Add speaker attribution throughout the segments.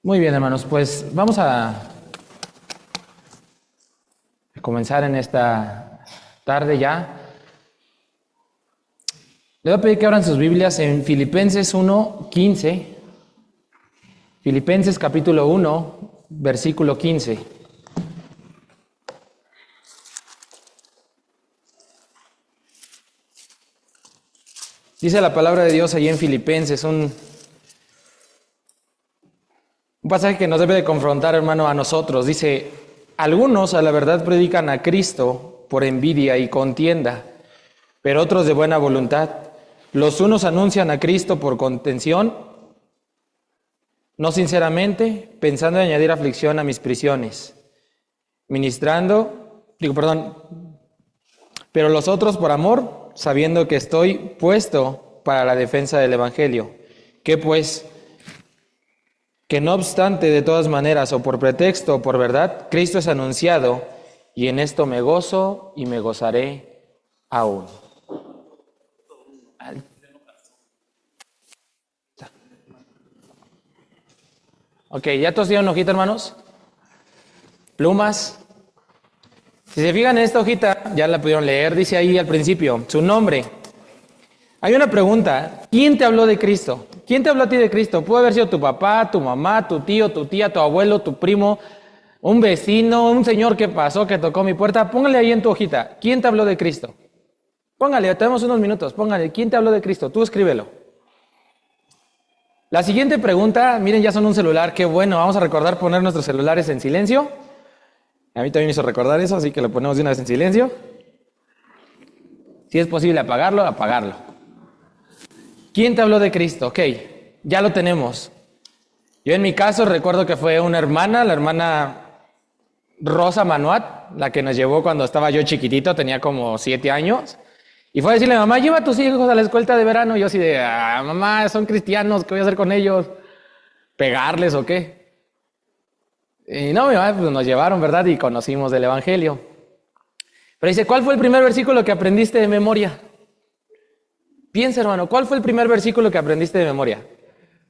Speaker 1: Muy bien, hermanos, pues vamos a comenzar en esta tarde ya. Les voy a pedir que abran sus Biblias en Filipenses 1:15. Filipenses capítulo 1, versículo 15. Dice la palabra de Dios allí en Filipenses, un pasaje que nos debe de confrontar, hermano, a nosotros. Dice: algunos a la verdad predican a Cristo por envidia y contienda, pero otros de buena voluntad. Los unos anuncian a Cristo por contención, no sinceramente, pensando en añadir aflicción a mis prisiones, pero los otros por amor, sabiendo que estoy puesto para la defensa del Evangelio. Que pues, que no obstante, de todas maneras, o por pretexto o por verdad, Cristo es anunciado, y en esto me gozo y me gozaré aún. Ok, ¿ya todos tienen una hojita, hermanos? Plumas. Si se fijan en esta hojita, ya la pudieron leer, dice ahí al principio, su nombre. Hay una pregunta: ¿quién te habló de Cristo? ¿Quién te habló a ti de Cristo? Puede haber sido tu papá, tu mamá, tu tío, tu tía, tu abuelo, tu primo, un vecino, un señor que pasó, que tocó mi puerta. Póngale ahí en tu hojita: ¿quién te habló de Cristo? Póngale, tenemos unos minutos, póngale: ¿quién te habló de Cristo? Tú escríbelo. La siguiente pregunta, miren, ya son un celular, qué bueno, vamos a recordar poner nuestros celulares en silencio. A mí también me hizo recordar eso, así que lo ponemos de una vez en silencio. Si es posible apagarlo, apagarlo. ¿Quién te habló de Cristo? Ok, ya lo tenemos. Yo en mi caso recuerdo que fue una hermana, la hermana Rosa Manuat, la que nos llevó cuando estaba yo chiquitito, tenía como 7 años. Y fue a decirle: mamá, lleva a tus hijos a la escuelta de verano. Y yo así de: mamá, son cristianos, ¿qué voy a hacer con ellos? ¿Pegarles o qué? Y no, mi mamá, pues nos llevaron, ¿verdad? Y conocimos del Evangelio. Pero dice: ¿cuál fue el primer versículo que aprendiste de memoria? Piensa, hermano, ¿cuál fue el primer versículo que aprendiste de memoria?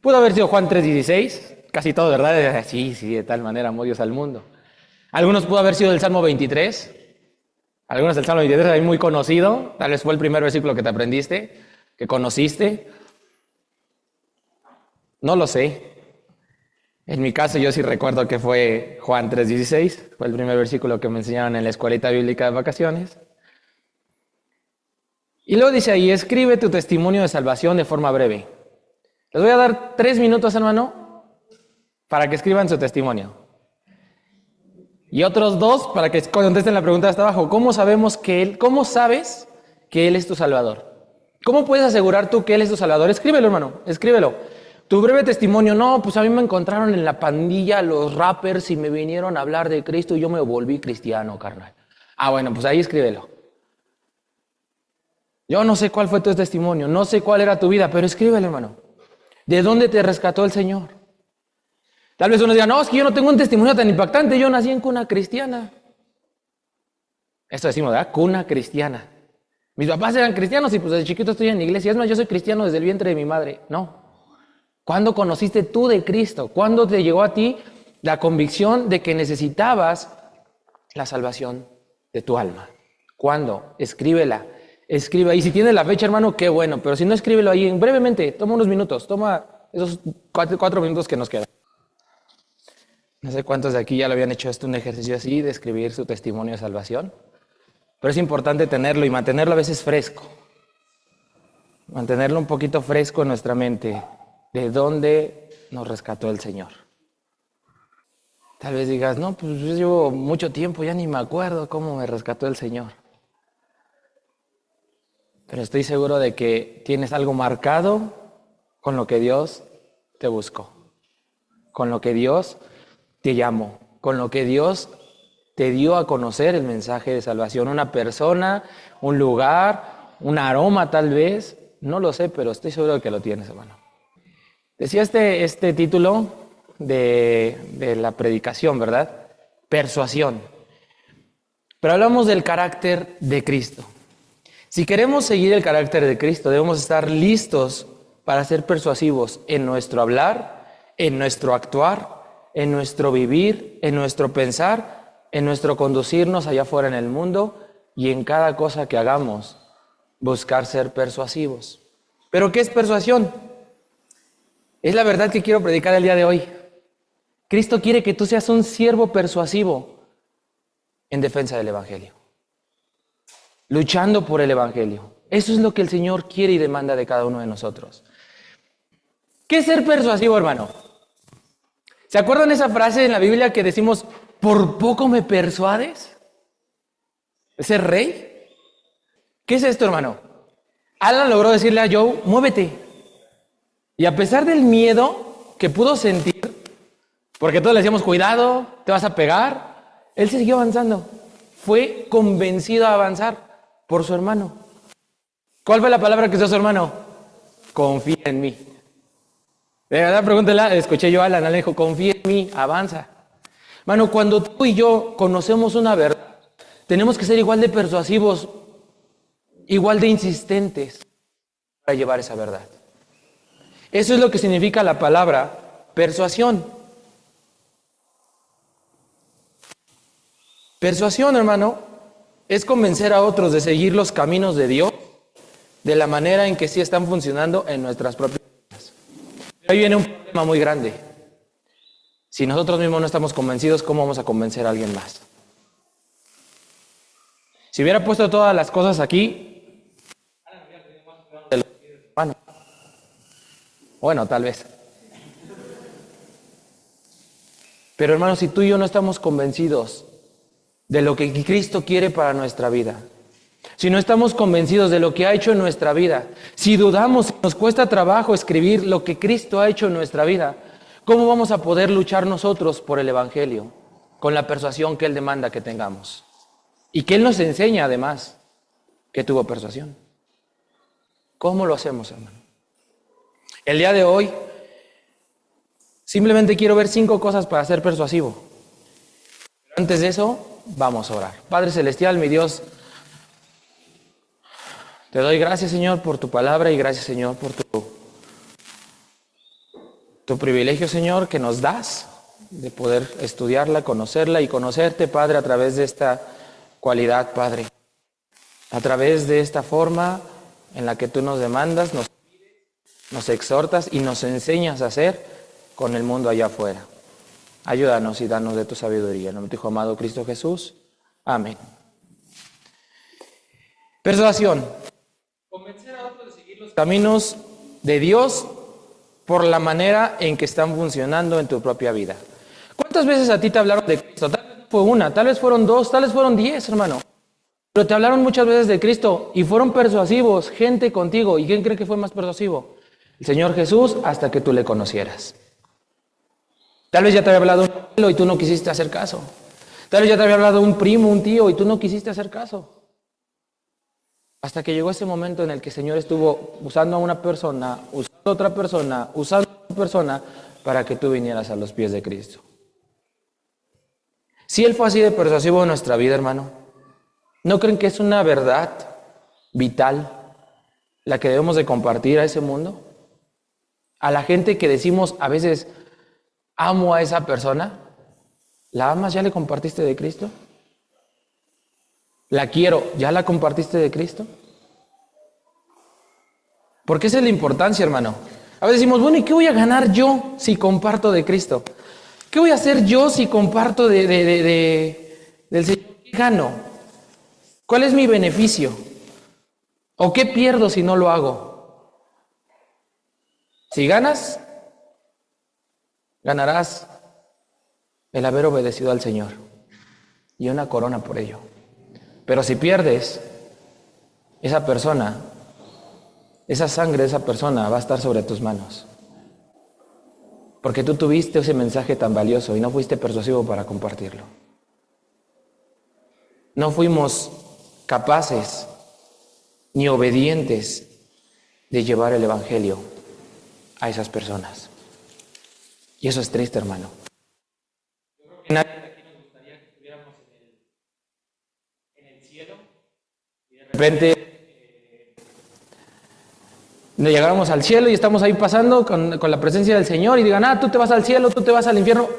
Speaker 1: Pudo haber sido Juan 3:16, casi todo, ¿verdad? Sí, de tal manera amó Dios al mundo. Algunos pudo haber sido del Salmo 23. Algunos del Salmo 23 es muy conocido, tal vez fue el primer versículo que te aprendiste, que conociste. No lo sé. En mi caso yo sí recuerdo que fue Juan 3:16, fue el primer versículo que me enseñaron en la escuelita bíblica de vacaciones. Y luego dice ahí: escribe tu testimonio de salvación de forma breve. Les voy a dar 3 minutos, hermano, para que escriban su testimonio. Y otros 2 para que contesten la pregunta de hasta abajo. ¿Cómo sabes que Él es tu Salvador? ¿Cómo puedes asegurar tú que Él es tu Salvador? Escríbelo, hermano, escríbelo. Tu breve testimonio: no, pues a mí me encontraron en la pandilla los rappers y me vinieron a hablar de Cristo y yo me volví cristiano, carnal. Bueno, pues ahí escríbelo. Yo no sé cuál fue tu testimonio, no sé cuál era tu vida, pero escríbelo, hermano. ¿De dónde te rescató el Señor? Tal vez uno diga: no, es que yo no tengo un testimonio tan impactante, yo nací en cuna cristiana. Esto decimos, ¿verdad? Cuna cristiana. Mis papás eran cristianos y pues desde chiquito estoy en la iglesia. Es más, yo soy cristiano desde el vientre de mi madre. No. ¿Cuándo conociste tú de Cristo? ¿Cuándo te llegó a ti la convicción de que necesitabas la salvación de tu alma? ¿Cuándo? Escríbela. Escribe ahí. Si tienes la fecha, hermano, qué bueno. Pero si no, escríbelo ahí brevemente. Toma unos minutos. Toma esos 4 minutos que nos quedan. No sé cuántos de aquí ya lo habían hecho un ejercicio así, de escribir su testimonio de salvación. Pero es importante tenerlo y mantenerlo a veces fresco. Mantenerlo un poquito fresco en nuestra mente. ¿De dónde nos rescató el Señor? Tal vez digas: no, pues yo llevo mucho tiempo, ya ni me acuerdo cómo me rescató el Señor. Pero estoy seguro de que tienes algo marcado con lo que Dios te buscó. Con lo que Dios te llamó, con lo que Dios te dio a conocer el mensaje de salvación. Una persona, un lugar, un aroma tal vez, no lo sé, pero estoy seguro de que lo tienes, hermano. Decía este título de la predicación, ¿verdad? Persuasión. Pero hablamos del carácter de Cristo. Si queremos seguir el carácter de Cristo, debemos estar listos para ser persuasivos en nuestro hablar, en nuestro actuar en nuestro vivir, en nuestro pensar, en nuestro conducirnos allá afuera en el mundo y en cada cosa que hagamos, buscar ser persuasivos. ¿Pero qué es persuasión? Es la verdad que quiero predicar el día de hoy. Cristo quiere que tú seas un siervo persuasivo en defensa del Evangelio, luchando por el Evangelio. Eso es lo que el Señor quiere y demanda de cada uno de nosotros. ¿Qué es ser persuasivo, hermano? ¿Se acuerdan esa frase en la Biblia que decimos, por poco me persuades? ¿Ese rey? ¿Qué es esto, hermano? Alan logró decirle a Job, muévete. Y a pesar del miedo que pudo sentir, porque todos le decíamos, cuidado, te vas a pegar, él siguió avanzando. Fue convencido a avanzar por su hermano. ¿Cuál fue la palabra que usó su hermano? Confía en mí. De verdad, pregúntela, escuché yo a Alan, le dijo, confía en mí, avanza. Hermano, cuando tú y yo conocemos una verdad, tenemos que ser igual de persuasivos, igual de insistentes para llevar esa verdad. Eso es lo que significa la palabra persuasión. Persuasión, hermano, es convencer a otros de seguir los caminos de Dios de la manera en que sí están funcionando en nuestras propias vidas. Pero ahí viene un problema muy grande. Si nosotros mismos no estamos convencidos, ¿cómo vamos a convencer a alguien más? Si hubiera puesto todas las cosas aquí, bueno, tal vez. Pero hermanos, si tú y yo no estamos convencidos de lo que Cristo quiere para nuestra vida, si no estamos convencidos de lo que ha hecho en nuestra vida, si dudamos, si nos cuesta trabajo escribir lo que Cristo ha hecho en nuestra vida, ¿cómo vamos a poder luchar nosotros por el Evangelio con la persuasión que Él demanda que tengamos? Y que Él nos enseña además que tuvo persuasión. ¿Cómo lo hacemos, hermano? El día de hoy simplemente quiero ver 5 cosas para ser persuasivo. Pero antes de eso, vamos a orar. Padre Celestial, mi Dios, te doy gracias, Señor, por tu palabra y gracias, Señor, por tu privilegio, Señor, que nos das de poder estudiarla, conocerla y conocerte, Padre, a través de esta cualidad, Padre. A través de esta forma en la que tú nos demandas, nos exhortas y nos enseñas a hacer con el mundo allá afuera. Ayúdanos y danos de tu sabiduría. En nombre de tu Hijo amado Cristo Jesús. Amén. Persuasión. Convencer a otros de seguir los caminos de Dios por la manera en que están funcionando en tu propia vida. ¿Cuántas veces a ti te hablaron de Cristo? Tal vez no fue una, tal vez fueron 2, tal vez fueron 10, hermano. Pero te hablaron muchas veces de Cristo y fueron persuasivos, gente contigo. ¿Y quién cree que fue más persuasivo? El Señor Jesús, hasta que tú le conocieras. Tal vez ya te había hablado un abuelo y tú no quisiste hacer caso. Tal vez ya te había hablado un primo, un tío y tú no quisiste hacer caso. Hasta que llegó ese momento en el que el Señor estuvo usando a una persona, usando a otra persona, usando a otra persona para que tú vinieras a los pies de Cristo. Si Él fue así de persuasivo en nuestra vida, hermano, ¿no creen que es una verdad vital la que debemos de compartir a ese mundo? A la gente que decimos a veces, amo a esa persona, ¿la amas? ¿Ya le compartiste de Cristo? ¿La quiero? ¿Ya la compartiste de Cristo? Porque esa es la importancia, hermano. A veces decimos, bueno, ¿y qué voy a ganar yo si comparto de Cristo? ¿Qué voy a hacer yo si comparto del Señor? ¿Qué gano? ¿Cuál es mi beneficio? ¿O qué pierdo si no lo hago? Si ganas, ganarás el haber obedecido al Señor y una corona por ello. Pero si pierdes, esa persona, esa sangre de esa persona va a estar sobre tus manos. Porque tú tuviste ese mensaje tan valioso y no fuiste persuasivo para compartirlo. No fuimos capaces ni obedientes de llevar el Evangelio a esas personas. Y eso es triste, hermano. Yo creo que nadie aquí nos gustaría que estuviéramos en el cielo y de repente llegáramos al cielo y estamos ahí pasando con la presencia del Señor y digan, tú te vas al cielo, tú te vas al infierno.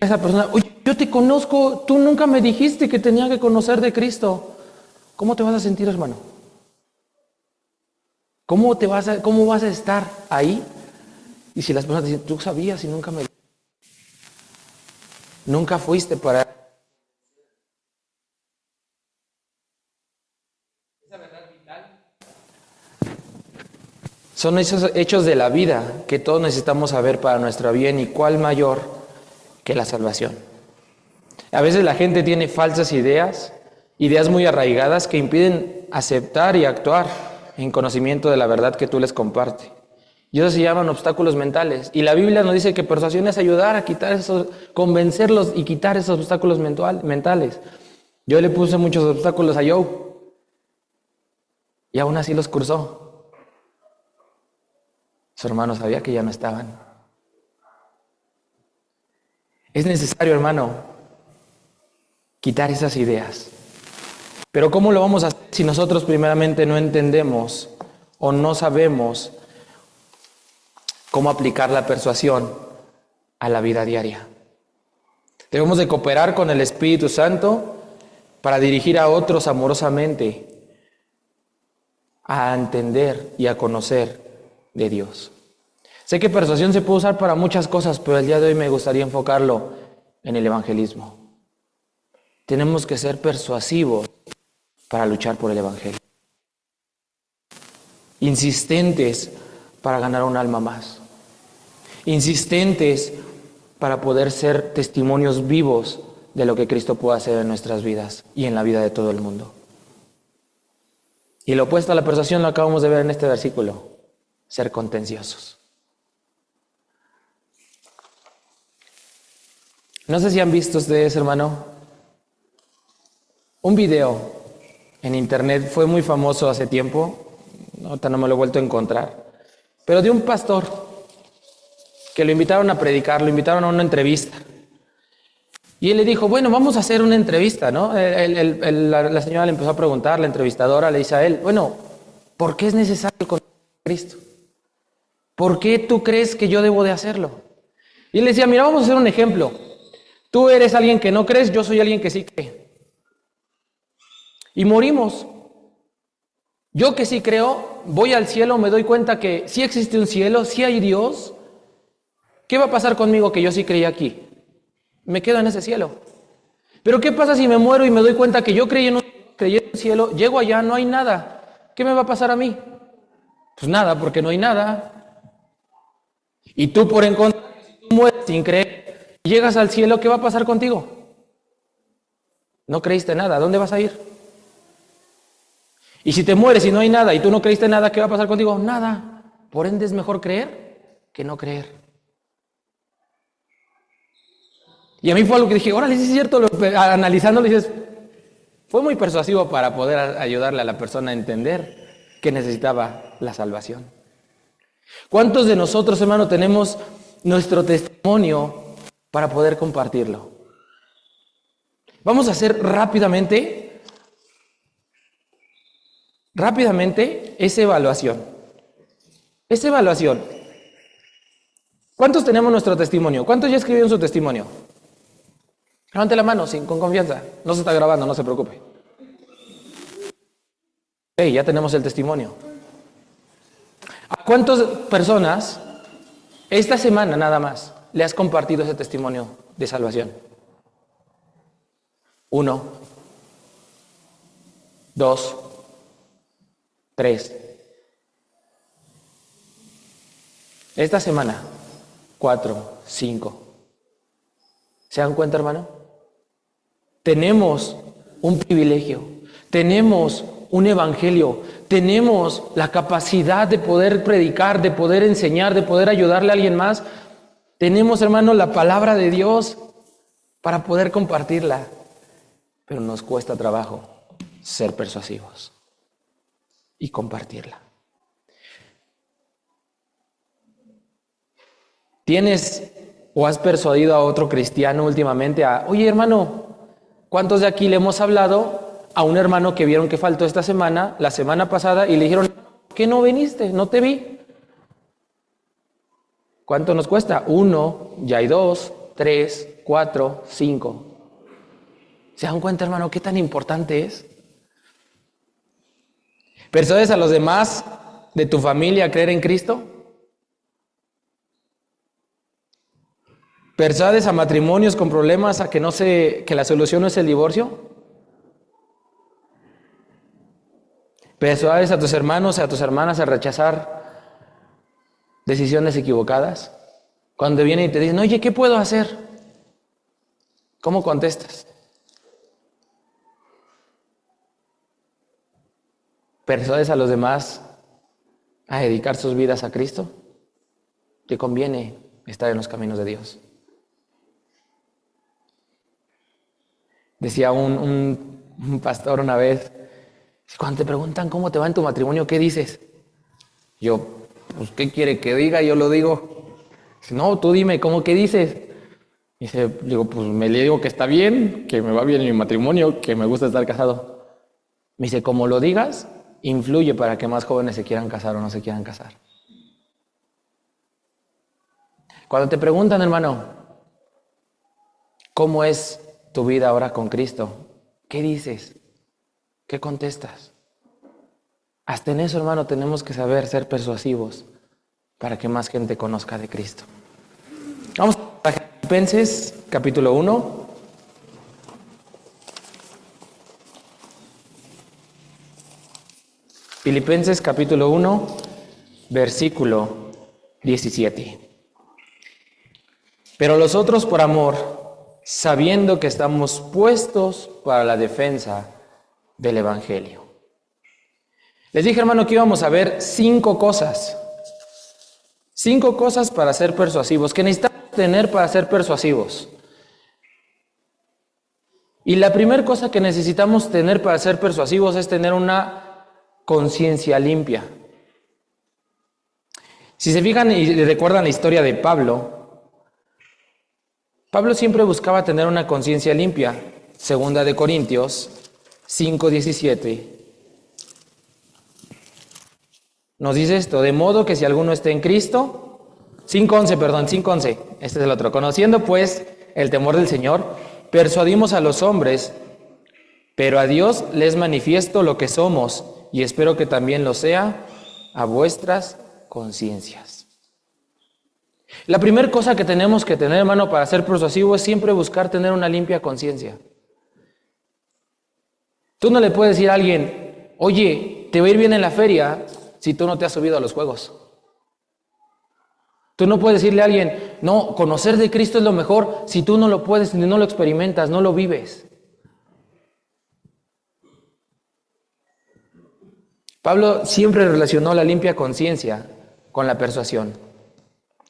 Speaker 1: esa persona, oye, yo te conozco, tú nunca me dijiste que tenía que conocer de Cristo. ¿Cómo te vas a sentir, hermano? ¿Cómo vas a estar ahí? Y si las personas dicen, tú sabías y nunca fuiste para... Son esos hechos de la vida que todos necesitamos saber para nuestro bien, y cuál mayor que la salvación. A veces la gente tiene falsas ideas muy arraigadas que impiden aceptar y actuar en conocimiento de la verdad que tú les compartes. Y eso se llaman obstáculos mentales. Y la Biblia nos dice que persuasión es ayudar a quitar convencerlos y quitar esos obstáculos mentales. Yo le puse muchos obstáculos a Job y aún así los cruzó. Su hermano sabía que ya no estaban. Es necesario, hermano, quitar esas ideas. Pero ¿cómo lo vamos a hacer si nosotros primeramente no entendemos o no sabemos cómo aplicar la persuasión a la vida diaria? Debemos de cooperar con el Espíritu Santo para dirigir a otros amorosamente a entender y a conocer de Dios. Sé que persuasión se puede usar para muchas cosas, pero el día de hoy me gustaría enfocarlo en el evangelismo. Tenemos que ser persuasivos para luchar por el evangelio. Insistentes para ganar un alma más. Insistentes para poder ser testimonios vivos de lo que Cristo puede hacer en nuestras vidas y en la vida de todo el mundo. Y lo opuesto a la persuasión lo acabamos de ver en este versículo: ser contenciosos. No sé si han visto ustedes, hermano, un video en internet, fue muy famoso hace tiempo, ahorita no me lo he vuelto a encontrar, pero de un pastor que lo invitaron a predicar, lo invitaron a una entrevista. Y él le dijo, bueno, vamos a hacer una entrevista, ¿no? La señora le empezó a preguntar, la entrevistadora le dice a él, bueno, ¿por qué es necesario conocer a Cristo? ¿Por qué tú crees que yo debo de hacerlo? Y él le decía, mira, vamos a hacer un ejemplo. Tú eres alguien que no crees, yo soy alguien que sí cree. Y morimos. Yo que sí creo, voy al cielo, me doy cuenta que sí existe un cielo, sí hay Dios. ¿Qué va a pasar conmigo que yo sí creí aquí? Me quedo en ese cielo. Pero ¿qué pasa si me muero y me doy cuenta que yo creí en un cielo, llego allá, no hay nada? ¿Qué me va a pasar a mí? Pues nada, porque no hay nada. Y tú por en contra, si tú mueres sin creer y llegas al cielo, ¿qué va a pasar contigo? No creíste nada, ¿a dónde vas a ir? Y si te mueres y no hay nada y tú no creíste nada, ¿qué va a pasar contigo? Nada. Por ende es mejor creer que no creer. Y a mí fue algo que dije, órale, sí es cierto, analizándolo dices, fue muy persuasivo para poder ayudarle a la persona a entender que necesitaba la salvación. ¿Cuántos de nosotros, hermano, tenemos nuestro testimonio para poder compartirlo? Vamos a hacer rápidamente esa evaluación. Esa evaluación. ¿Cuántos tenemos nuestro testimonio? ¿Cuántos ya escribieron su testimonio? Levante la mano, con confianza. No se está grabando, no se preocupe. Ya tenemos el testimonio. ¿A cuántas personas esta semana nada más le has compartido ese testimonio de salvación? 1, 2, 3. Esta semana, 4, 5. ¿Se dan cuenta, hermano? Tenemos un privilegio, tenemos un evangelio, tenemos la capacidad de poder predicar, de poder enseñar, de poder ayudarle a alguien más. Tenemos, hermano, la palabra de Dios para poder compartirla. Pero nos cuesta trabajo ser persuasivos y compartirla. ¿Tienes o has persuadido a otro cristiano últimamente oye, hermano, ¿cuántos de aquí le hemos hablado a un hermano que vieron que faltó esta semana, la semana pasada, y le dijeron, ¿por qué no viniste? No te vi. ¿Cuánto nos cuesta? 1, ya hay 2, 3, 4, 5. ¿Se dan cuenta, hermano, qué tan importante es? ¿Persuades a los demás de tu familia a creer en Cristo? ¿Persuades a matrimonios con problemas a que la solución no es el divorcio? ¿Persuades a tus hermanos y a tus hermanas a rechazar decisiones equivocadas? Cuando vienen y te dicen, oye, ¿qué puedo hacer? ¿Cómo contestas? ¿Persuades a los demás a dedicar sus vidas a Cristo? Te conviene estar en los caminos de Dios. Decía un pastor una vez, cuando te preguntan cómo te va en tu matrimonio, ¿qué dices? Yo, pues, ¿qué quiere que diga? Yo lo digo. Dice, no, tú dime, ¿qué dices? Digo, pues me le digo que está bien, que me va bien en mi matrimonio, que me gusta estar casado. Me dice, como lo digas, influye para que más jóvenes se quieran casar o no se quieran casar. Cuando te preguntan, hermano, ¿cómo es tu vida ahora con Cristo? ¿Qué dices? ¿Qué contestas? Hasta en eso, hermano, tenemos que saber ser persuasivos para que más gente conozca de Cristo. Vamos a Filipenses, capítulo 1. Filipenses, capítulo 1, versículo 17. Pero los otros por amor, sabiendo que estamos puestos para la defensa del Evangelio. Les dije, hermano, que íbamos a ver 5 cosas. 5 cosas para ser persuasivos, que necesitamos tener para ser persuasivos. Y la primera cosa que necesitamos tener para ser persuasivos es tener una conciencia limpia. Si se fijan y recuerdan la historia de Pablo siempre buscaba tener una conciencia limpia. 2 de Corintios 5:17 nos dice esto, de modo que si alguno está en Cristo, 5:11, este es el otro. Conociendo pues el temor del Señor, persuadimos a los hombres, pero a Dios les manifiesto lo que somos, y espero que también lo sea a vuestras conciencias. La primera cosa que tenemos que tener, hermano, para ser persuasivo es siempre buscar tener una limpia conciencia. Tú no le puedes decir a alguien, oye, te va a ir bien en la feria si tú no te has subido a los juegos. Tú no puedes decirle a alguien, no, conocer de Cristo es lo mejor si tú no lo puedes, no lo experimentas, no lo vives. Pablo siempre relacionó la limpia conciencia con la persuasión.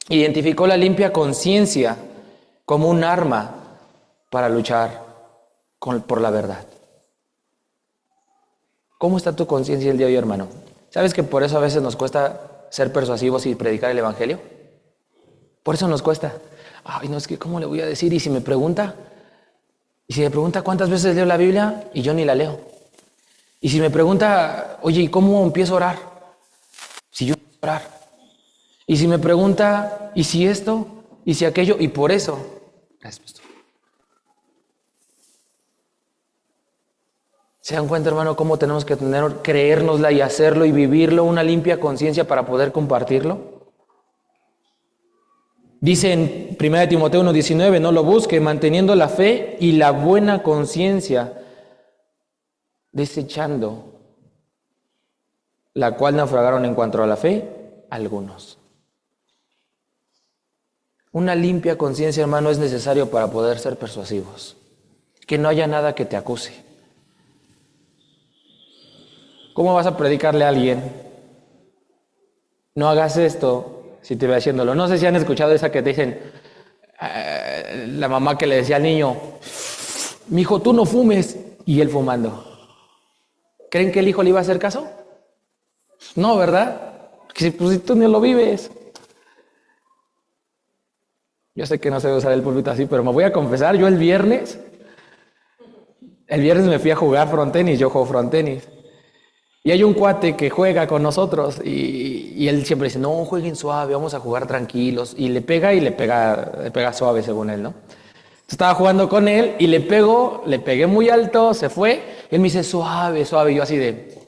Speaker 1: Identificó la limpia conciencia como un arma para luchar por la verdad. ¿Cómo está tu conciencia el día de hoy, hermano? ¿Sabes que por eso a veces nos cuesta ser persuasivos y predicar el Evangelio? Por eso nos cuesta. Ay, no, es que ¿cómo le voy a decir? ¿Y si me pregunta? ¿Y si me pregunta cuántas veces leo la Biblia y yo ni la leo? ¿Y si me pregunta, oye, ¿y cómo empiezo a orar? Si yo empiezo a orar. ¿Y si me pregunta, ¿y si esto? ¿Y si aquello? Y por eso. Gracias, pastor. ¿Se dan cuenta, hermano, cómo tenemos que creérnosla y hacerlo y vivirlo, una limpia conciencia para poder compartirlo? Dice en 1 Timoteo 1:19, no lo busque, manteniendo la fe y la buena conciencia, desechando la cual naufragaron en cuanto a la fe algunos. Una limpia conciencia, hermano, es necesario para poder ser persuasivos. Que no haya nada que te acuse. ¿Cómo vas a predicarle a alguien? No hagas esto si te ve haciéndolo. No sé si han escuchado esa que te dicen, la mamá que le decía al niño, mijo, tú no fumes, y él fumando. ¿Creen que el hijo le iba a hacer caso? No, ¿verdad? Porque pues, si tú no lo vives. Yo sé que no se debe usar el púlpito así, pero me voy a confesar, yo el viernes me fui a jugar frontenis, yo juego frontenis. Y hay un cuate que juega con nosotros y él siempre dice, no, jueguen suave, vamos a jugar tranquilos. Y le pega suave según él, ¿no? Estaba jugando con él y le pegué muy alto, se fue. Y él me dice, suave, suave. Y yo así de,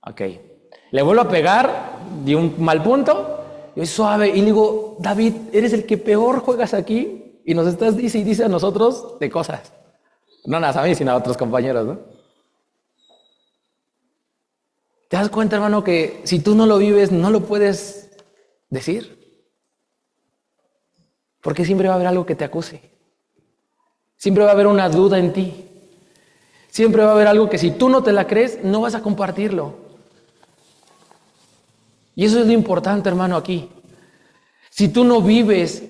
Speaker 1: ok. Le vuelvo a pegar, di un mal punto, y yo suave. Y le digo, David, eres el que peor juegas aquí y nos estás dice y dice a nosotros de cosas. No nada a mí, sino a otros compañeros, ¿no? ¿Te das cuenta, hermano, que si tú no lo vives, no lo puedes decir? Porque siempre va a haber algo que te acuse. Siempre va a haber una duda en ti. Siempre va a haber algo que si tú no te la crees, no vas a compartirlo. Y eso es lo importante, hermano, aquí. Si tú no vives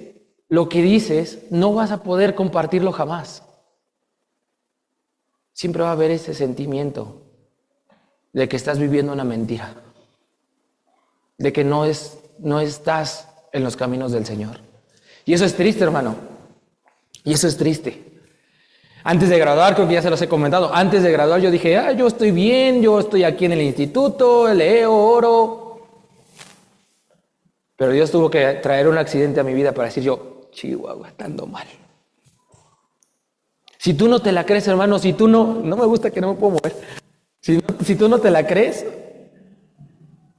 Speaker 1: lo que dices, no vas a poder compartirlo jamás. Siempre va a haber ese sentimiento de que estás viviendo una mentira, de que no estás en los caminos del Señor. Y eso es triste, hermano. Y eso es triste. Antes de graduar, creo que ya se los he comentado, antes de graduar yo dije, yo estoy bien, yo estoy aquí en el instituto, leo, oro. Pero Dios tuvo que traer un accidente a mi vida para decir yo, Chihuahua, estando mal. Si tú no te la crees, hermano, si tú no me gusta que no me puedo mover. Si tú no te la crees,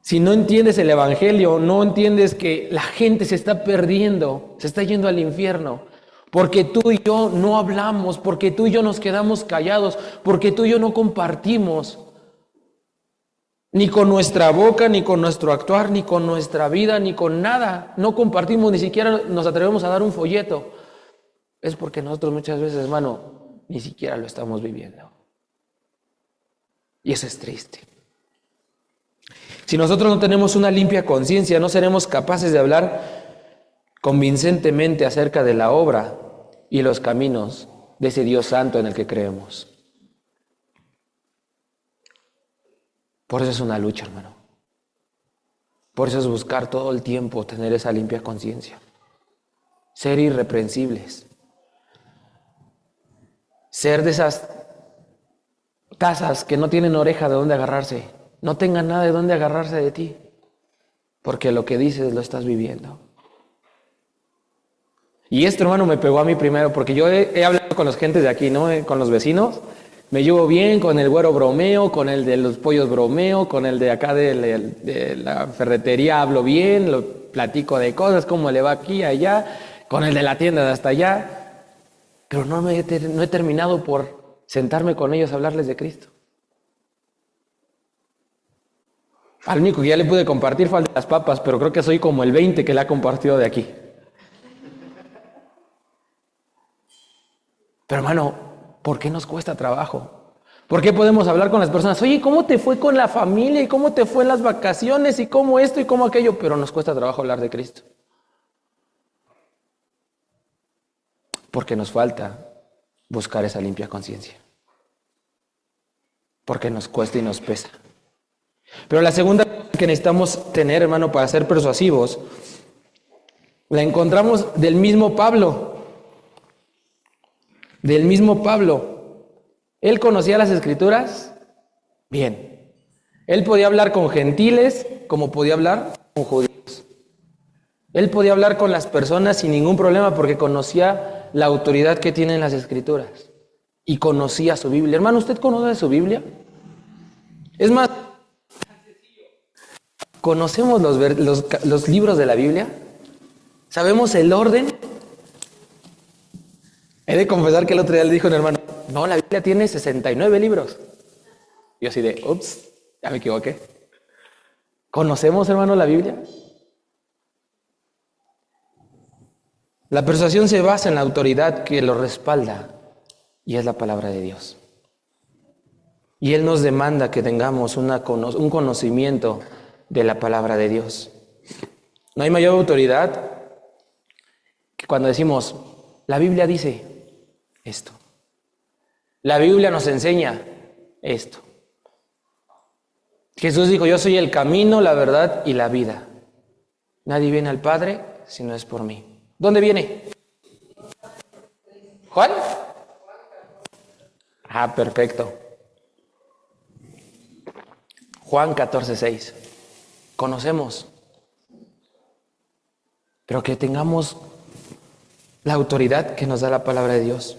Speaker 1: si no entiendes el evangelio, no entiendes que la gente se está perdiendo, se está yendo al infierno, porque tú y yo no hablamos, porque tú y yo nos quedamos callados, porque tú y yo no compartimos, ni con nuestra boca, ni con nuestro actuar, ni con nuestra vida, ni con nada. No compartimos, ni siquiera nos atrevemos a dar un folleto. Es porque nosotros muchas veces, hermano, ni siquiera lo estamos viviendo. Y eso es triste. Si nosotros no tenemos una limpia conciencia, no seremos capaces de hablar convincentemente acerca de la obra y los caminos de ese Dios santo en el que creemos. Por eso es una lucha, hermano. Por eso es buscar todo el tiempo tener esa limpia conciencia. Ser irreprensibles. Ser de esas tazas que no tienen oreja de dónde agarrarse. No tengan nada de dónde agarrarse de ti. Porque lo que dices lo estás viviendo. Y esto, hermano, me pegó a mí primero, porque yo he hablado con las gentes de aquí, ¿no? Con los vecinos. Me llevo bien, con el güero bromeo, con el de los pollos bromeo, con el de acá de la ferretería hablo bien, lo platico de cosas, cómo le va aquí, allá, con el de la tienda de hasta allá. Pero no he terminado por sentarme con ellos a hablarles de Cristo. Al único que ya le pude compartir fue al de las papas, pero creo que soy como el 20 que le ha compartido de aquí. Pero hermano, ¿por qué nos cuesta trabajo? ¿Por qué podemos hablar con las personas? Oye, ¿cómo te fue con la familia? ¿Y cómo te fue en las vacaciones? ¿Y cómo esto y cómo aquello? Pero nos cuesta trabajo hablar de Cristo. Porque nos falta buscar esa limpia conciencia. Porque nos cuesta y nos pesa. Pero la segunda cosa que necesitamos tener, hermano, para ser persuasivos, la encontramos del mismo Pablo. Del mismo Pablo. Él conocía las Escrituras bien. Él podía hablar con gentiles como podía hablar con judíos. Él podía hablar con las personas sin ningún problema porque conocía la autoridad que tienen las Escrituras. Y conocía su Biblia. Hermano, ¿usted conoce su Biblia? Es más, ¿conocemos los libros de la Biblia? ¿Sabemos el orden? He de confesar que el otro día le dijo a un hermano, no, la Biblia tiene 69 libros. Yo así de, ups, ya me equivoqué. ¿Conocemos, hermano, la Biblia? La persuasión se basa en la autoridad que lo respalda y es la palabra de Dios. Y Él nos demanda que tengamos un conocimiento de la palabra de Dios. No hay mayor autoridad que cuando decimos, la Biblia dice esto. La Biblia nos enseña esto. Jesús dijo, yo soy el camino, la verdad y la vida. Nadie viene al Padre si no es por mí. ¿Dónde viene? ¿Juan? Perfecto. Juan 14:6. Conocemos. Pero que tengamos la autoridad que nos da la palabra de Dios.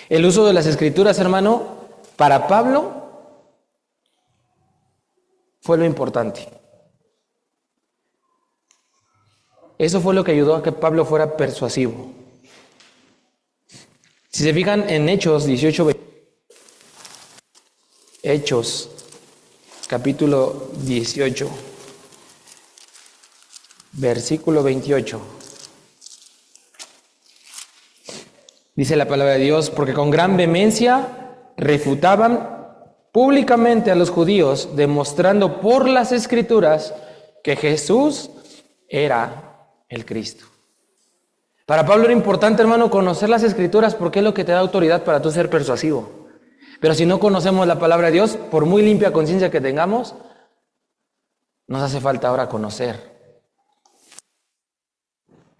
Speaker 1: El uso de las Escrituras, hermano, para Pablo fue lo importante. Eso fue lo que ayudó a que Pablo fuera persuasivo. Si se fijan en Hechos 18, Hechos, capítulo 18, versículo 28. Dice la palabra de Dios, porque con gran vehemencia refutaban públicamente a los judíos, demostrando por las Escrituras que Jesús era el Cristo. Para Pablo era importante, hermano, conocer las Escrituras porque es lo que te da autoridad para tú ser persuasivo. Pero si no conocemos la palabra de Dios, por muy limpia conciencia que tengamos, nos hace falta ahora conocer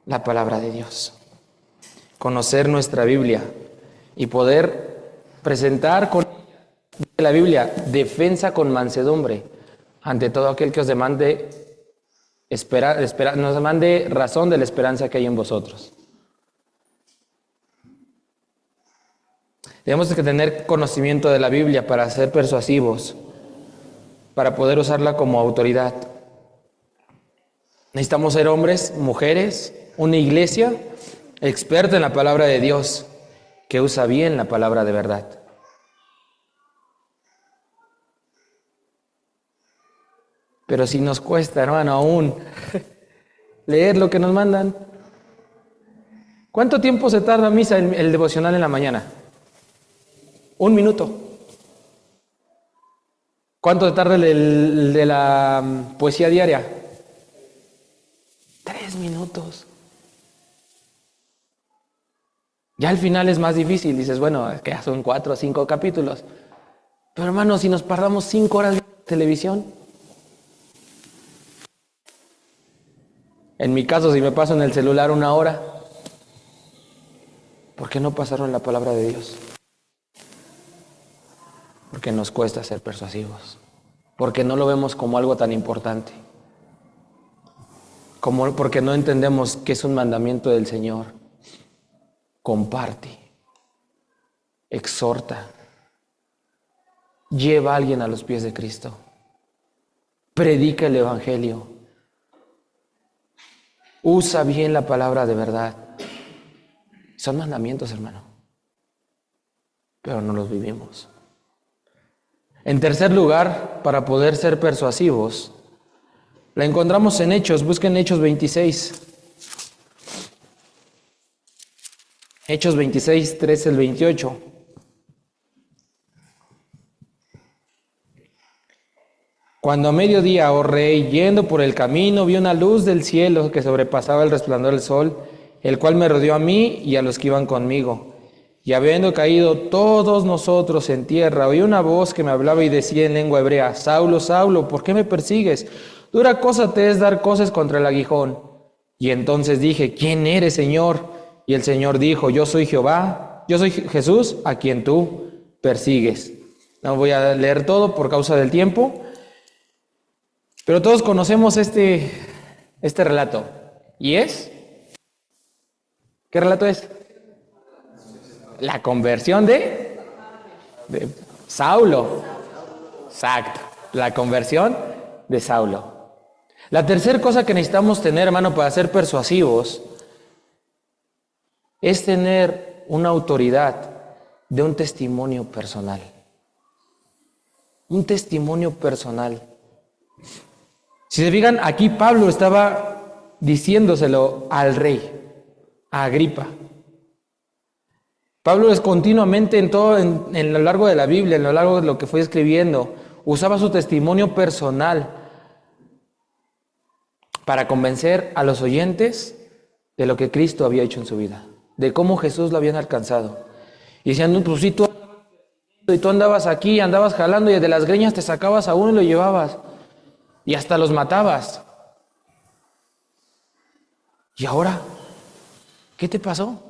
Speaker 1: la palabra de Dios. Conocer nuestra Biblia y poder presentar con la Biblia defensa con mansedumbre ante todo aquel que os demande nos demande razón de la esperanza que hay en vosotros. Tenemos que tener conocimiento de la Biblia para ser persuasivos, para poder usarla como autoridad. Necesitamos ser hombres, mujeres, una iglesia experta en la palabra de Dios, que usa bien la palabra de verdad. Pero si nos cuesta, hermano, aún leer lo que nos mandan. ¿Cuánto tiempo se tarda misa el devocional en la mañana? 1 minuto. ¿Cuánto se tarda el de la poesía diaria? 3 minutos. Ya al final es más difícil. Dices, bueno, es que ya son 4 o 5 capítulos. Pero hermano, si nos perdamos 5 horas de televisión. En mi caso, si me paso en el celular 1 hora, ¿por qué no pasaron la palabra de Dios? Porque nos cuesta ser persuasivos. Porque no lo vemos como algo tan importante. Porque no entendemos que es un mandamiento del Señor. Comparte, exhorta, lleva a alguien a los pies de Cristo, predica el Evangelio, usa bien la palabra de verdad. Son mandamientos, hermano, pero no los vivimos. En tercer lugar, para poder ser persuasivos, la encontramos en Hechos. Busquen Hechos 26. Hechos 26, 13 al 28. Cuando a mediodía, oh rey, yendo por el camino, vi una luz del cielo que sobrepasaba el resplandor del sol, el cual me rodeó a mí y a los que iban conmigo. Y habiendo caído todos nosotros en tierra, oí una voz que me hablaba y decía en lengua hebrea, Saulo, Saulo, ¿por qué me persigues? Dura cosa te es dar cosas contra el aguijón. Y entonces dije, ¿quién eres, Señor? Y el Señor dijo, yo soy Jehová, yo soy Jesús, a quien tú persigues. No voy a leer todo por causa del tiempo, pero todos conocemos este relato. ¿Y es? ¿Qué relato es? La conversión de Saulo. Exacto, la conversión de Saulo. La tercera cosa que necesitamos tener, hermano, para ser persuasivos, es tener una autoridad de un testimonio personal. Un testimonio personal. Si se fijan, aquí Pablo estaba diciéndoselo al rey, a Agripa. Pablo es continuamente en lo largo de la Biblia, en lo largo de lo que fue escribiendo, usaba su testimonio personal para convencer a los oyentes de lo que Cristo había hecho en su vida, de cómo Jesús lo habían alcanzado. Y decían, no, pues si tú andabas aquí, andabas jalando y de las greñas te sacabas a uno y lo llevabas. Y hasta los matabas. ¿Y ahora? ¿Qué te pasó?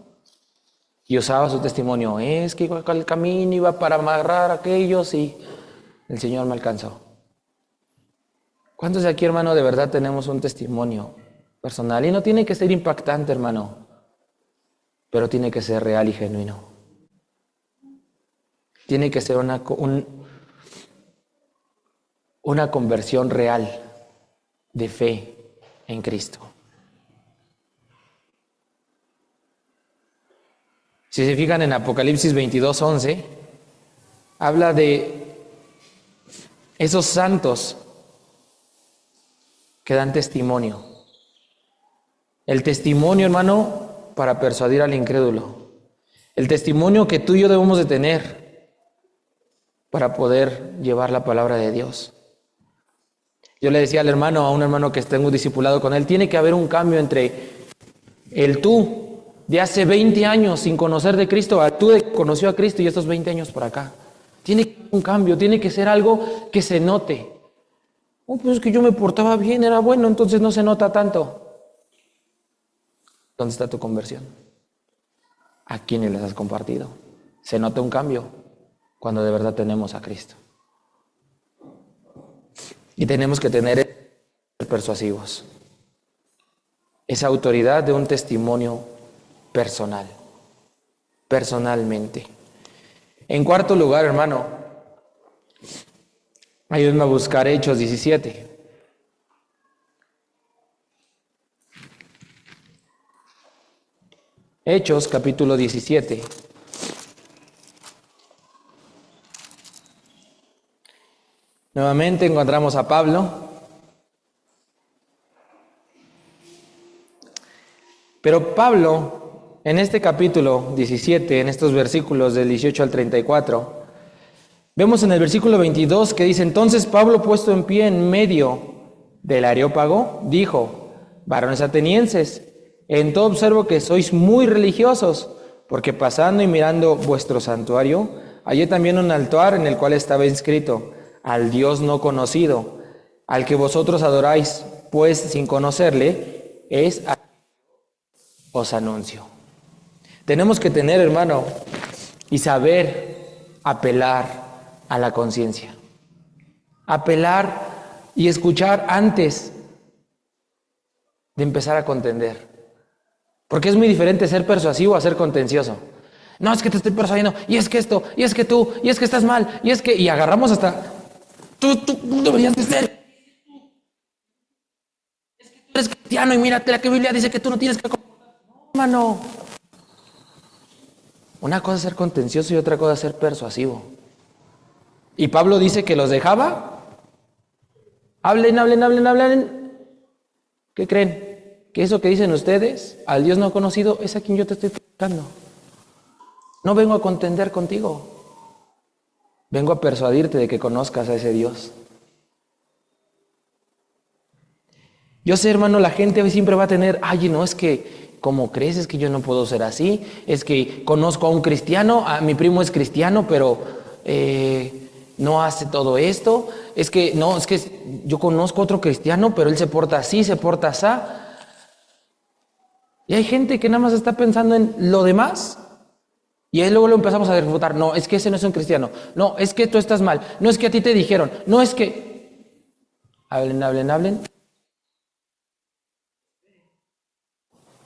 Speaker 1: Y usaba su testimonio. Es que el camino iba para amarrar a aquellos y el Señor me alcanzó. ¿Cuántos de aquí, hermano, de verdad tenemos un testimonio personal? Y no tiene que ser impactante, hermano, pero tiene que ser real y genuino. Tiene que ser una conversión real de fe en Cristo. Si se fijan en Apocalipsis 22:11, habla de esos santos que dan testimonio. El testimonio, hermano, para persuadir al incrédulo. El testimonio que tú y yo debemos de tener para poder llevar la palabra de Dios. Yo le decía a un hermano que tengo discipulado con él, tiene que haber un cambio entre el tú de hace 20 años sin conocer de Cristo a tú que conoció a Cristo y estos 20 años por acá. Tiene que haber un cambio, tiene que ser algo que se note. Pues es que yo me portaba bien, era bueno, entonces no se nota tanto. ¿Dónde está tu conversión? ¿A quiénes les has compartido? Se nota un cambio cuando de verdad tenemos a Cristo. Y tenemos que tener persuasivos. Esa autoridad de un testimonio personal, personalmente. En cuarto lugar, hermano, ayúdenme a buscar Hechos 17. Hechos, capítulo 17. Nuevamente encontramos a Pablo. Pero Pablo, en este capítulo 17, en estos versículos del 18 al 34, vemos en el versículo 22 que dice: entonces Pablo, puesto en pie en medio del Areópago, dijo: varones atenienses, en todo observo que sois muy religiosos, porque pasando y mirando vuestro santuario, hallé también un altar en el cual estaba inscrito: al Dios no conocido, al que vosotros adoráis, pues sin conocerle, es a os anuncio. Tenemos que tener, hermano, y saber apelar a la conciencia. Apelar y escuchar antes de empezar a contender. Porque es muy diferente ser persuasivo a ser contencioso. No, es que te estoy persuadiendo, y es que esto, y es que tú, y es que estás mal, y es que... Y agarramos hasta... Tú deberías de ser. Es que tú eres cristiano y mírate la que Biblia dice que tú no tienes que... Hermano, una cosa es ser contencioso y otra cosa es ser persuasivo. Y Pablo dice que los dejaba. Hablen. ¿Qué creen? Que eso que dicen ustedes, al Dios no conocido, es a quien yo te estoy predicando. No vengo a contender contigo. Vengo a persuadirte de que conozcas a ese Dios. Yo sé, hermano, la gente siempre va a tener, no, es que... ¿Cómo crees? Es que yo no puedo ser así. Es que conozco a un cristiano, mi primo es cristiano, pero no hace todo esto. Es que yo conozco a otro cristiano, pero él se porta así, se porta así. Y hay gente que nada más está pensando en lo demás. Y ahí luego lo empezamos a refutar. No, es que ese no es un cristiano. No, es que tú estás mal. No, es que a ti te dijeron. No, es que... Hablen.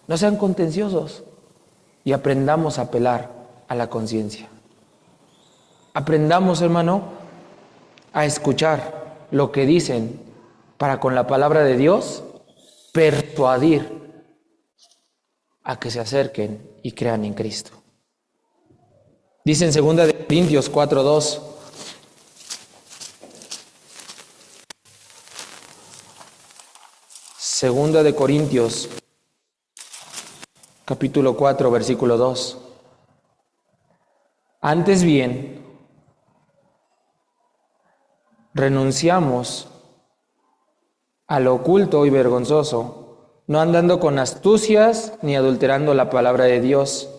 Speaker 1: No sean contenciosos y aprendamos a apelar a la conciencia. Aprendamos, hermano, a escuchar lo que dicen para con la palabra de Dios persuadir a que se acerquen y crean en Cristo. Dice en 2 Corintios 4:2. Segunda de Corintios capítulo 4, versículo 2. Antes bien, renunciamos a lo oculto y vergonzoso, no andando con astucias ni adulterando la palabra de Dios,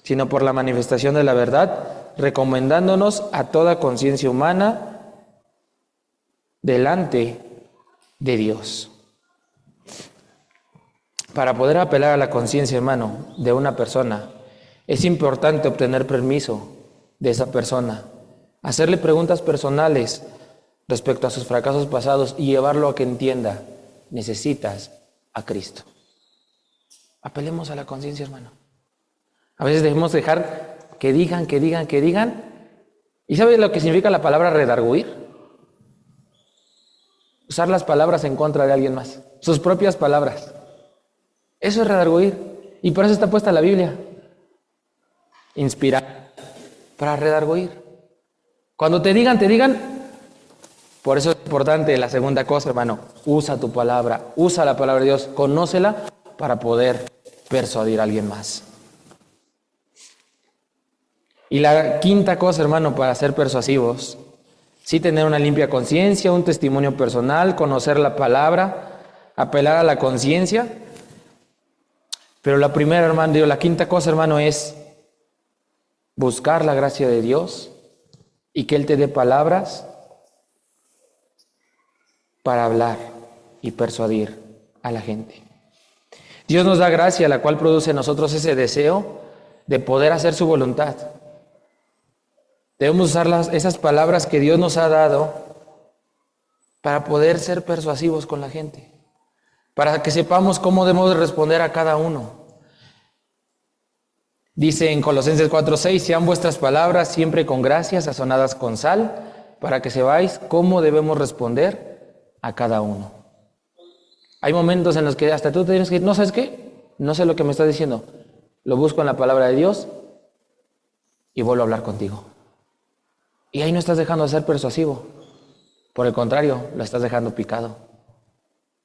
Speaker 1: sino por la manifestación de la verdad, recomendándonos a toda conciencia humana delante de Dios. Para poder apelar a la conciencia, hermano, de una persona, es importante obtener permiso de esa persona, hacerle preguntas personales respecto a sus fracasos pasados y llevarlo a que entienda, necesitas a Cristo. Apelemos a la conciencia, hermano. A veces debemos dejar que digan. ¿Y sabe lo que significa la palabra redarguir? Usar las palabras en contra de alguien más, sus propias palabras. Eso es redarguir. Y por eso está puesta la Biblia. Inspirar para redarguir. Cuando te digan. Por eso es importante la segunda cosa, hermano. Usa tu palabra, usa la palabra de Dios, conócela para poder persuadir a alguien más. Y la quinta cosa, hermano, para ser persuasivos, sí tener una limpia conciencia, un testimonio personal, conocer la palabra, apelar a la conciencia. Pero la primera, hermano, la quinta cosa, hermano, es buscar la gracia de Dios y que Él te dé palabras para hablar y persuadir a la gente. Dios nos da gracia, la cual produce en nosotros ese deseo de poder hacer su voluntad. Debemos usar esas palabras que Dios nos ha dado para poder ser persuasivos con la gente, para que sepamos cómo debemos responder a cada uno. Dice en Colosenses 4:6, sean vuestras palabras siempre con gracia, sazonadas con sal, para que sepáis cómo debemos responder a cada uno. Hay momentos en los que hasta tú tienes que decir, ¿no sabes qué? No sé lo que me estás diciendo. Lo busco en la palabra de Dios y vuelvo a hablar contigo. Y ahí no estás dejando de ser persuasivo. Por el contrario, lo estás dejando picado.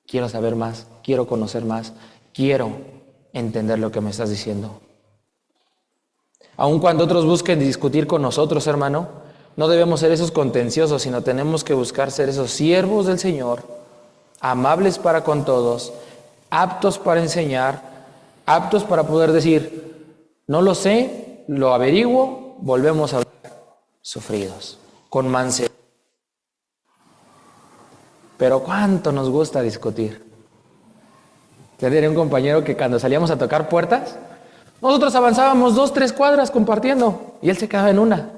Speaker 1: Quiero saber más, quiero conocer más, quiero entender lo que me estás diciendo. Aun cuando otros busquen discutir con nosotros, hermano, no debemos ser esos contenciosos, sino tenemos que buscar ser esos siervos del Señor, amables para con todos, aptos para enseñar, aptos para poder decir, no lo sé, lo averiguo, volvemos a hablar, sufridos, con mansedumbre. Pero cuánto nos gusta discutir. Yo tenía un compañero que cuando salíamos a tocar puertas, nosotros avanzábamos 2-3 cuadras compartiendo y él se quedaba en una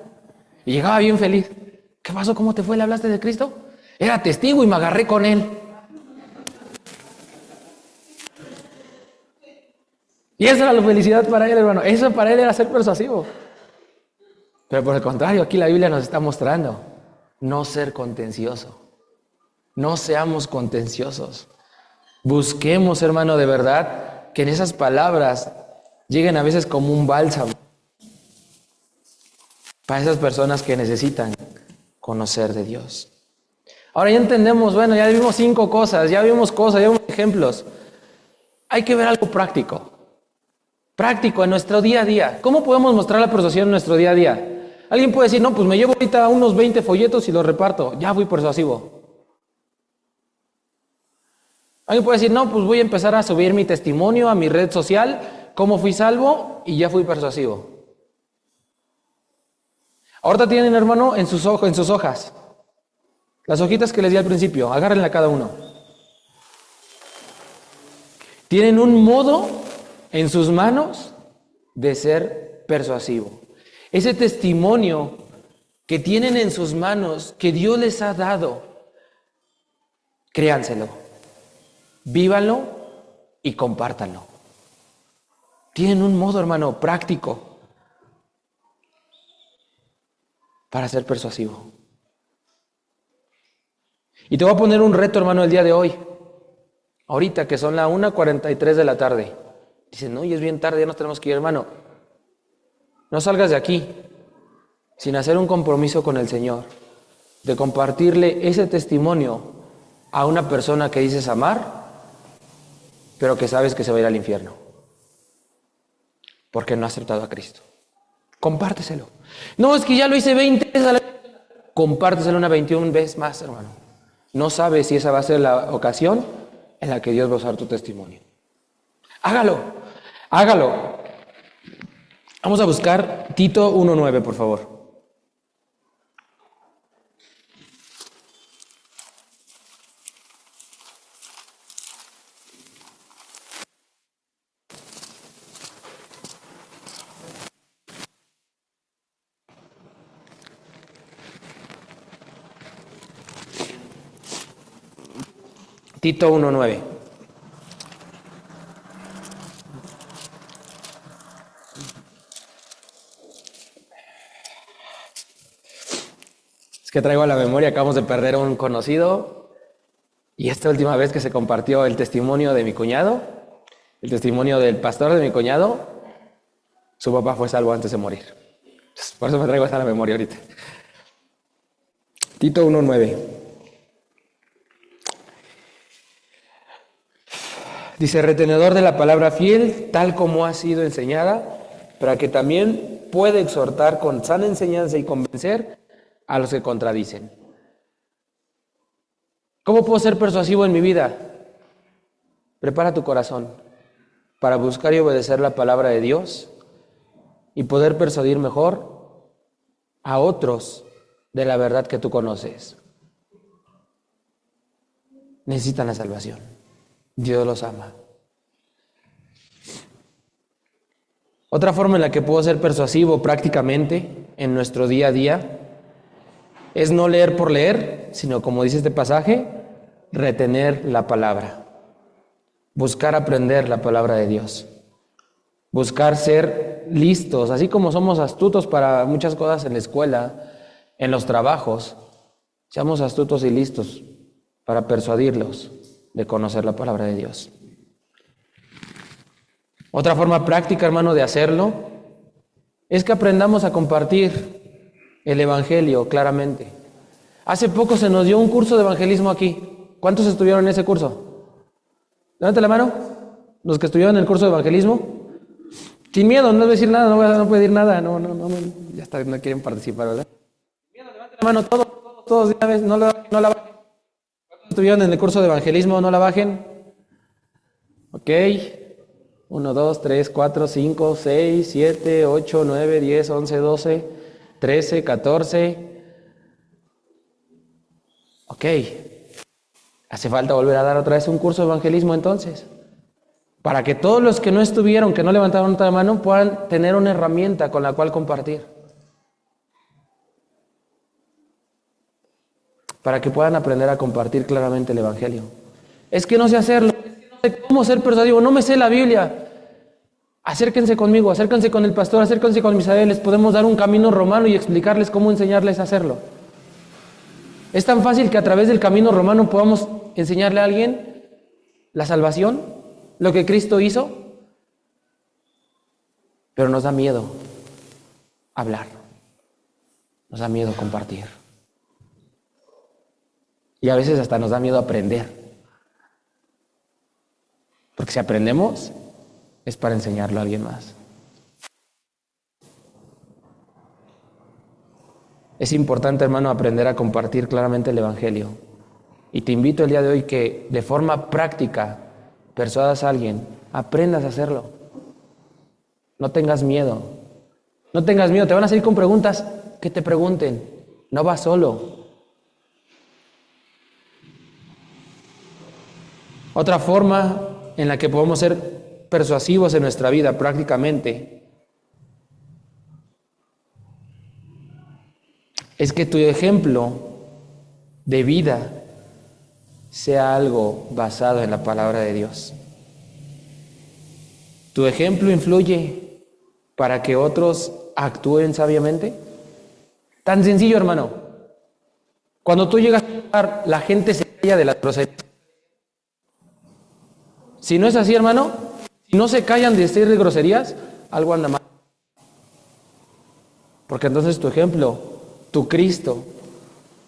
Speaker 1: y llegaba bien feliz. ¿Qué pasó? ¿Cómo te fue? ¿Le hablaste de Cristo? Era testigo y me agarré con él. Y esa era la felicidad para él, hermano. Eso para él era ser persuasivo. Pero por el contrario, aquí la Biblia nos está mostrando no ser contencioso. No seamos contenciosos. Busquemos, hermano, de verdad, que en esas palabras lleguen a veces como un bálsamo para esas personas que necesitan conocer de Dios. Ahora ya entendemos, bueno, ya vimos 5 cosas, ya vimos ejemplos. Hay que ver algo práctico. Práctico en nuestro día a día. ¿Cómo podemos mostrar la persuasión en nuestro día a día? Alguien puede decir, no, pues me llevo ahorita unos 20 folletos y los reparto. Ya fui persuasivo. Alguien puede decir, no, pues voy a empezar a subir mi testimonio a mi red social, cómo fui salvo y ya fui persuasivo. Ahorita tienen, hermano, en sus hojas, las hojitas que les di al principio, agárrenla cada uno. Tienen un modo en sus manos de ser persuasivo. Ese testimonio que tienen en sus manos, que Dios les ha dado, créanselo, vívanlo y compártanlo. Tienen un modo, hermano, práctico para ser persuasivo. Y te voy a poner un reto, hermano, el día de hoy. Ahorita que son las 1:43 de la tarde. Dicen, no, y es bien tarde, ya nos tenemos que ir, hermano. No salgas de aquí sin hacer un compromiso con el Señor de compartirle ese testimonio a una persona que dices amar, pero que sabes que se va a ir al infierno porque no ha aceptado a Cristo. Compárteselo. No, es que ya lo hice 20 veces a la... Compárteselo una 21 veces más, hermano. No sabes si esa va a ser la ocasión en la que Dios va a usar tu testimonio. Hágalo. Vamos a buscar Tito 1:9, por favor. Tito 1:9. Es que traigo a la memoria, acabamos de perder a un conocido y esta última vez que se compartió el testimonio de mi cuñado, el testimonio del pastor de mi cuñado, su papá fue salvo antes de morir. Por eso me traigo esta a la memoria ahorita. Tito 1:9. Dice, retenedor de la palabra fiel, tal como ha sido enseñada, para que también pueda exhortar con sana enseñanza y convencer a los que contradicen. ¿Cómo puedo ser persuasivo en mi vida? Prepara tu corazón para buscar y obedecer la palabra de Dios y poder persuadir mejor a otros de la verdad que tú conoces. Necesitan la salvación. Dios los ama. Otra forma en la que puedo ser persuasivo prácticamente en nuestro día a día es no leer por leer, sino como dice este pasaje, retener la palabra. Buscar aprender la palabra de Dios. Buscar ser listos, así como somos astutos para muchas cosas en la escuela, en los trabajos, seamos astutos y listos para persuadirlos de conocer la palabra de Dios. Otra forma práctica, hermano, de hacerlo es que aprendamos a compartir el Evangelio claramente. Hace poco se nos dio un curso de evangelismo aquí. ¿Cuántos estuvieron en ese curso? Levante la mano. Los que estuvieron en el curso de evangelismo. Sin miedo, no voy a decir nada, no puedo decir nada. No, ya está, no quieren participar, ¿verdad? Sin miedo, levante la mano, todos de una vez, no la bajen. ¿Cuántos estuvieron en el curso de evangelismo? No la bajen. Ok. 1, 2, 3, 4, 5, 6, 7, 8, 9, 10, 11, 12, 13, 14. Ok. Hace falta volver a dar otra vez un curso de evangelismo entonces. Para que todos los que no estuvieron, que no levantaron otra mano, puedan tener una herramienta con la cual compartir. Para que puedan aprender a compartir claramente el Evangelio. Es que no sé hacerlo, es que no sé cómo ser persuasivo, no me sé la Biblia. Acérquense conmigo, acérquense con el pastor, acérquense con Misael, les podemos dar un camino romano y explicarles cómo enseñarles a hacerlo. Es tan fácil que a través del camino romano podamos enseñarle a alguien la salvación, lo que Cristo hizo, pero nos da miedo hablar, nos da miedo compartir. Y a veces hasta nos da miedo aprender. Porque si aprendemos, es para enseñarlo a alguien más. Es importante, hermano, aprender a compartir claramente el Evangelio. Y te invito el día de hoy que de forma práctica persuadas a alguien, aprendas a hacerlo. No tengas miedo. No tengas miedo, te van a salir con preguntas que te pregunten. No vas solo. Otra forma en la que podemos ser persuasivos en nuestra vida prácticamente es que tu ejemplo de vida sea algo basado en la palabra de Dios. ¿Tu ejemplo influye para que otros actúen sabiamente? Tan sencillo, hermano. Cuando tú llegas a un lugar, la gente se calla de las groserías. Si no es así, hermano, si no se callan de decir groserías, algo anda mal. Porque entonces tu ejemplo, tu Cristo,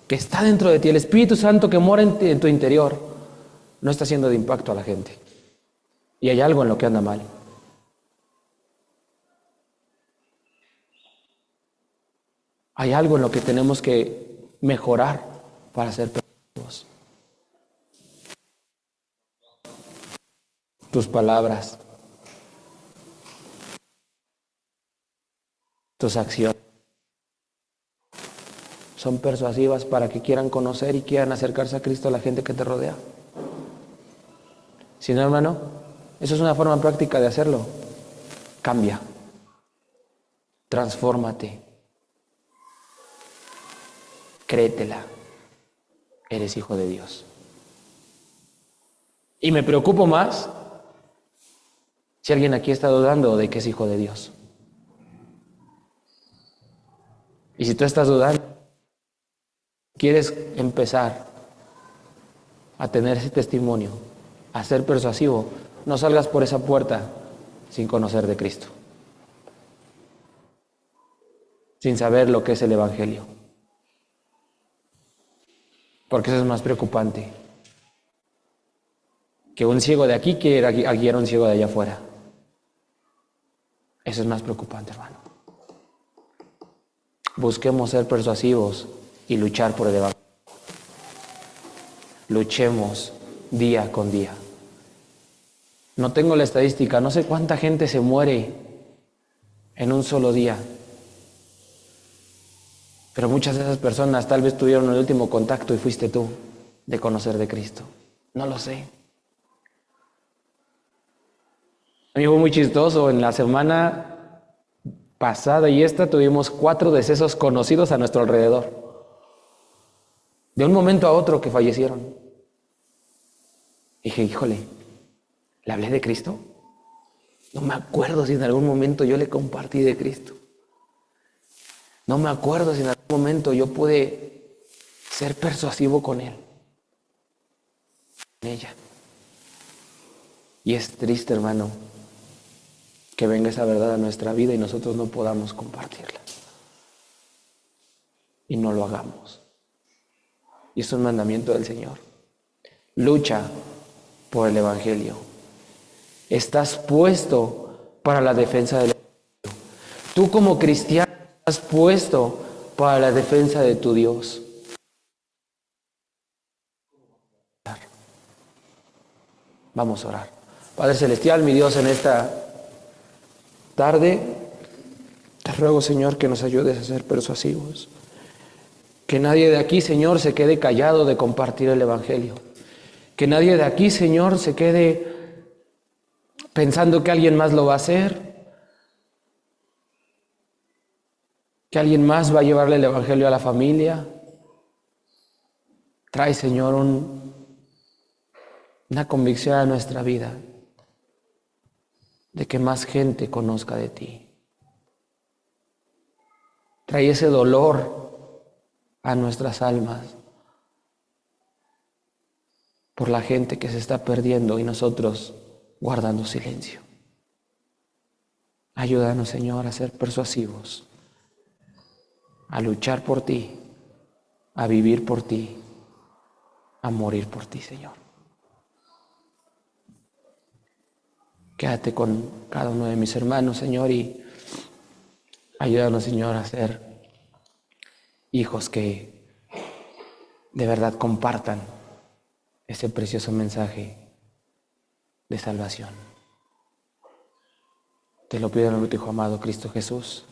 Speaker 1: que está dentro de ti, el Espíritu Santo que mora en tu interior, no está haciendo de impacto a la gente. Y hay algo en lo que anda mal. Hay algo en lo que tenemos que mejorar para ser persuasivos. Tus palabras, tus acciones son persuasivas para que quieran conocer y quieran acercarse a Cristo a la gente que te rodea. Si no, hermano, eso es una forma práctica de hacerlo. Cambia, transfórmate, créetela, eres hijo de Dios. Y me preocupo más si alguien aquí está dudando de que es hijo de Dios. Y si tú estás dudando, quieres empezar a tener ese testimonio, a ser persuasivo, no salgas por esa puerta sin conocer de Cristo, sin saber lo que es el Evangelio. Porque eso es más preocupante. Que un ciego de aquí quiera guiar a un ciego de allá afuera. Eso es más preocupante, hermano. Busquemos ser persuasivos y luchar por el Evangelio. Luchemos día con día. No tengo la estadística, no sé cuánta gente se muere en un solo día. Pero muchas de esas personas tal vez tuvieron el último contacto y fuiste tú de conocer de Cristo. No lo sé. A mí fue muy chistoso. En la semana pasada y esta tuvimos 4 decesos conocidos a nuestro alrededor. De un momento a otro que fallecieron. Dije, híjole, ¿le hablé de Cristo? No me acuerdo si en algún momento yo le compartí de Cristo. No me acuerdo si en algún momento yo pude ser persuasivo con él, con ella. Y es triste, hermano, que venga esa verdad a nuestra vida y nosotros no podamos compartirla. Y no lo hagamos. Y es un mandamiento del Señor. Lucha por el Evangelio. Estás puesto para la defensa del Evangelio. Tú como cristiano estás puesto para la defensa de tu Dios. Vamos a orar. Padre Celestial, mi Dios, en esta tarde te ruego, Señor, que nos ayudes a ser persuasivos. Que nadie de aquí, Señor, se quede callado de compartir el Evangelio. Que nadie de aquí, Señor, se quede pensando que alguien más lo va a hacer. Que alguien más va a llevarle el Evangelio a la familia. Trae, Señor, una convicción a nuestra vida de que más gente conozca de ti. Trae ese dolor a nuestras almas por la gente que se está perdiendo y nosotros guardando silencio. Ayúdanos, Señor, a ser persuasivos, a luchar por ti, a vivir por ti, a morir por ti, Señor. Quédate con cada uno de mis hermanos, Señor, y ayúdanos, Señor, a ser hijos que de verdad compartan ese precioso mensaje de salvación. Te lo pido en el Hijo amado Cristo Jesús.